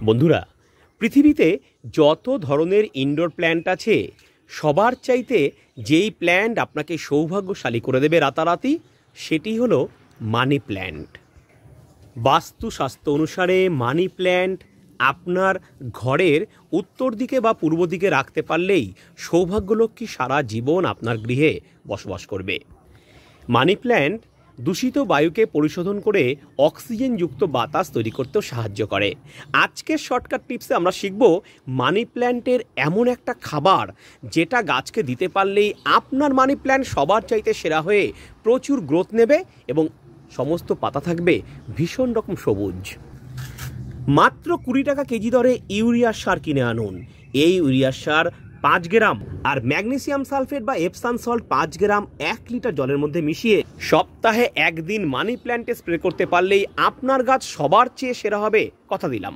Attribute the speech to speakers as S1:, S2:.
S1: বন্ধুরা, পৃথিবীতে যত ধরনের ইনডোর প্ল্যান্ট আছে সবার চাইতে যেই প্ল্যান্ট আপনাকে সৌভাগ্যশালী করে দেবে রাতারাতি সেটি হলো মানি প্ল্যান্ট। বাস্তুশাস্ত্র অনুসারে মানি প্ল্যান্ট আপনার ঘরের উত্তর দিকে বা পূর্ব দিকে রাখতে পারলেই সৌভাগ্যলক্ষ্মী সারা জীবন আপনার গৃহে বসবাস করবে। মানি প্ল্যান্ট দূষিত বায়ুকে পরিশোধন করে অক্সিজেনযুক্ত বাতাস তৈরি করতেও সাহায্য করে। আজকের শর্টকাট টিপসে আমরা শিখব মানি প্ল্যান্টের এমন একটা খাবার যেটা গাছকে দিতে পারলেই আপনার মানি প্ল্যান্ট সবার চাইতে সেরা হয়ে প্রচুর গ্রোথ নেবে এবং সমস্ত পাতা থাকবে ভীষণ রকম সবুজ। মাত্র 20 টাকা কেজি দরে ইউরিয়া সার কিনে আনুন। এই ইউরিয়া সার 5 গ্রাম আর ম্যাগনেসিয়াম সালফেট বা এপসাম সল্ট 5 গ্রাম 1 লিটার জলের মধ্যে মিশিয়ে সপ্তাহে একদিন মানি প্ল্যান্টে স্প্রে করতে পারলেই আপনার গাছ সবার চেয়ে সেরা হবে, কথা দিলাম।